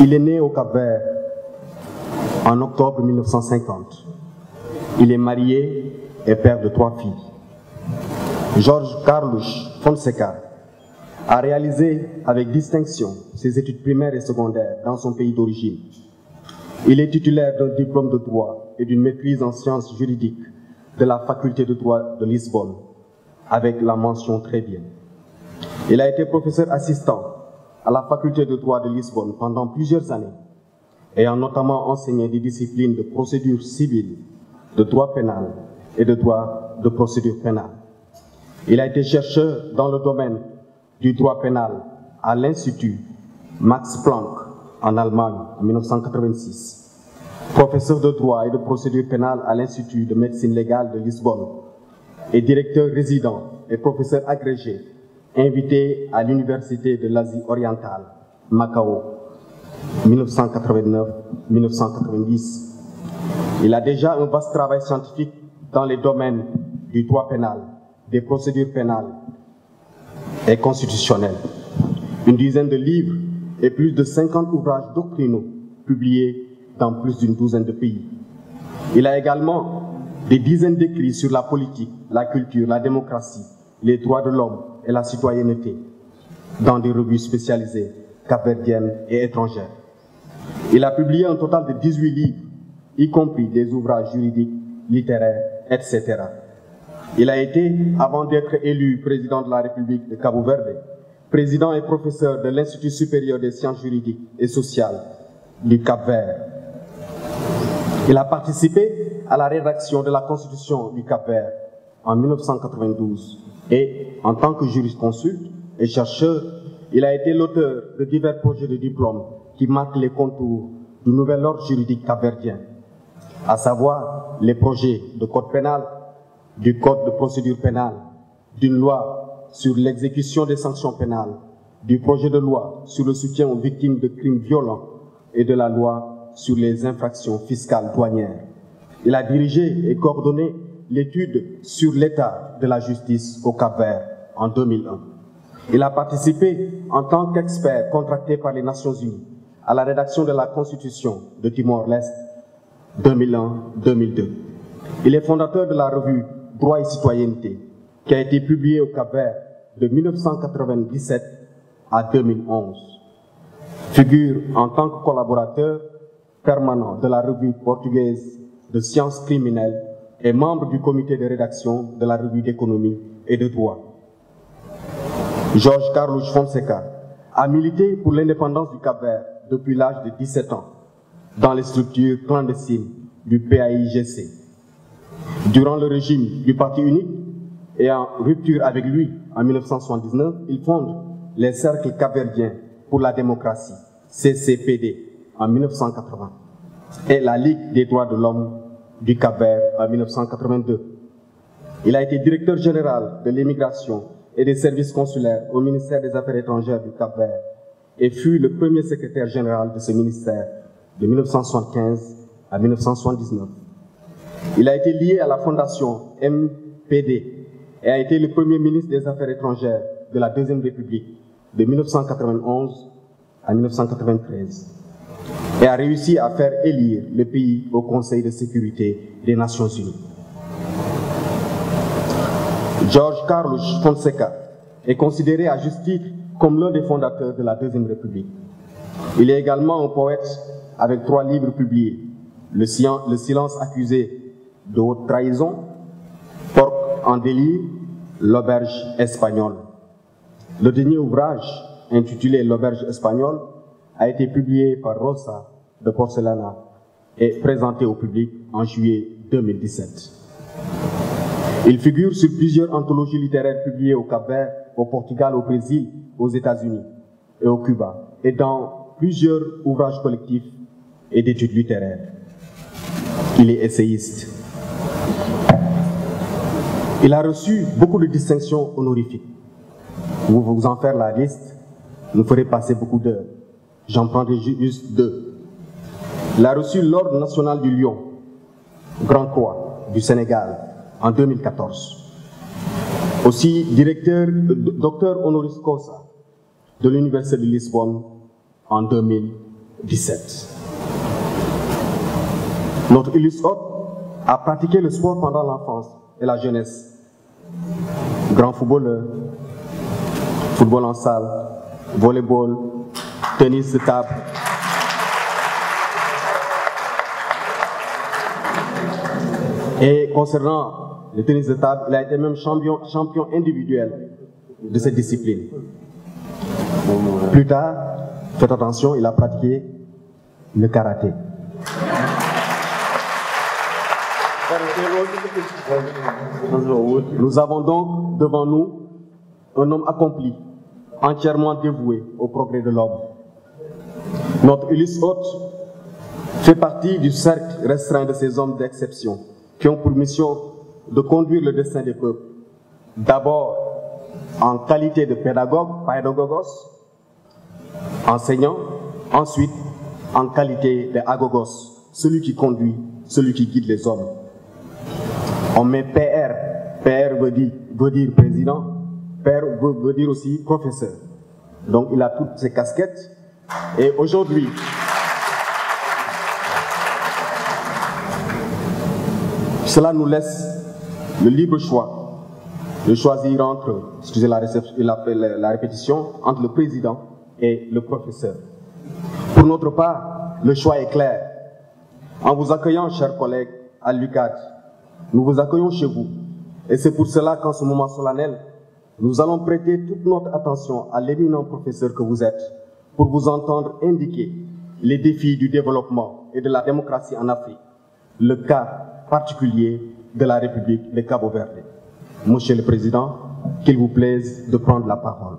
Il est né au Cap-Vert en octobre 1950. Il est marié et père de 3 filles. Jorge Carlos Fonseca a réalisé avec distinction ses études primaires et secondaires dans son pays d'origine. Il est titulaire d'un diplôme de droit et d'une maîtrise en sciences juridiques de la faculté de droit de Lisbonne, avec la mention très bien. Il a été professeur assistant à la faculté de droit de Lisbonne pendant plusieurs années, ayant notamment enseigné des disciplines de procédure civile, de droit pénal et de droit de procédure pénale. Il a été chercheur dans le domaine du droit pénal à l'Institut Max Planck en Allemagne en 1986, professeur de droit et de procédure pénale à l'Institut de médecine légale de Lisbonne et directeur résident et professeur agrégé invité à l'Université de l'Asie orientale, Macao, 1989-1990. Il a déjà un vaste travail scientifique dans les domaines du droit pénal, des procédures pénales et constitutionnelles. Une dizaine de livres et plus de 50 ouvrages doctrinaux publiés dans plus d'une douzaine de pays. Il a également des dizaines d'écrits sur la politique, la culture, la démocratie, les droits de l'homme et la citoyenneté dans des revues spécialisées capverdiennes et étrangères. Il a publié un total de 18 livres, y compris des ouvrages juridiques, littéraires, etc. Il a été, avant d'être élu président de la République de Cabo Verde, président et professeur de l'Institut supérieur des sciences juridiques et sociales du Cap-Vert. Il a participé à la rédaction de la Constitution du Cap-Vert en 1992 et, en tant que jurisconsulte et chercheur, il a été l'auteur de divers projets de diplôme qui marquent les contours du nouvel ordre juridique capverdien, à savoir les projets de code pénal, du code de procédure pénale, d'une loi sur l'exécution des sanctions pénales, du projet de loi sur le soutien aux victimes de crimes violents et de la loi sur les infractions fiscales douanières. Il a dirigé et coordonné l'étude sur l'état de la justice au Cap-Vert en 2001. Il a participé en tant qu'expert contracté par les Nations Unies à la rédaction de la Constitution de Timor-Leste 2001-2002. Il est fondateur de la revue Droit et Citoyenneté, qui a été publiée au Cap-Vert de 1997 à 2011. Figure en tant que collaborateur permanent de la revue portugaise de sciences criminelles et membre du comité de rédaction de la revue d'économie et de droit. Jorge Carlos Fonseca a milité pour l'indépendance du Cap-Vert depuis l'âge de 17 ans dans les structures clandestines du PAIGC. Durant le régime du Parti unique et en rupture avec lui en 1979, il fonde les Cercles capverdiens pour la démocratie, CCPD, en 1980, et la Ligue des droits de l'homme du Cap-Vert en 1982. Il a été directeur général de l'immigration et des services consulaires au ministère des Affaires étrangères du Cap-Vert et fut le premier secrétaire général de ce ministère de 1975 à 1979. Il a été lié à la fondation MPD et a été le premier ministre des Affaires étrangères de la Deuxième République de 1991 à 1993 et a réussi à faire élire le pays au Conseil de sécurité des Nations Unies. Jorge Carlos Fonseca est considéré à juste titre comme l'un des fondateurs de la Deuxième République. Il est également un poète avec 3 livres publiés, Le silence accusé de haute trahison, Porc en délire, L'auberge espagnole. Le dernier ouvrage, intitulé L'auberge espagnole, a été publié par Rosa de Porcelana et présenté au public en juillet 2017. Il figure sur plusieurs anthologies littéraires publiées au Cap-Vert, au Portugal, au Brésil, aux États-Unis et au Cuba, et dans plusieurs ouvrages collectifs et d'études littéraires. Il est essayiste. Il a reçu beaucoup de distinctions honorifiques. Pour vous en faire la liste, nous ferez passer beaucoup d'heures. J'en prendrai juste 2. Il a reçu l'Ordre national du Lion, Grand Croix du Sénégal, en 2014. Aussi docteur honoris causa de l'Université de Lisbonne en 2000 17. Notre illustre hôte a pratiqué le sport pendant l'enfance et la jeunesse. Grand footballeur, football en salle, volleyball, tennis de table. Et concernant le tennis de table, il a été même champion individuel de cette discipline. Plus tard, faites attention, il a pratiqué le karaté. Nous avons donc devant nous un homme accompli, entièrement dévoué au progrès de l'homme. Notre illustre hôte fait partie du cercle restreint de ces hommes d'exception qui ont pour mission de conduire le destin des peuples, d'abord en qualité de pédagogos, enseignant, ensuite en qualité d'agogos, celui qui conduit, celui qui guide les hommes. On met PR, PR veut dire président, PR veut dire aussi professeur. Donc il a toutes ces casquettes et aujourd'hui, cela nous laisse le libre choix de choisir entre, excusez la répétition, entre le président et le professeur. Pour notre part, le choix est clair. En vous accueillant, chers collègues, à l'UCAD, nous vous accueillons chez vous. Et c'est pour cela qu'en ce moment solennel, nous allons prêter toute notre attention à l'éminent professeur que vous êtes, pour vous entendre indiquer les défis du développement et de la démocratie en Afrique, le cas particulier de la République de Cabo Verde. Monsieur le Président, qu'il vous plaise de prendre la parole.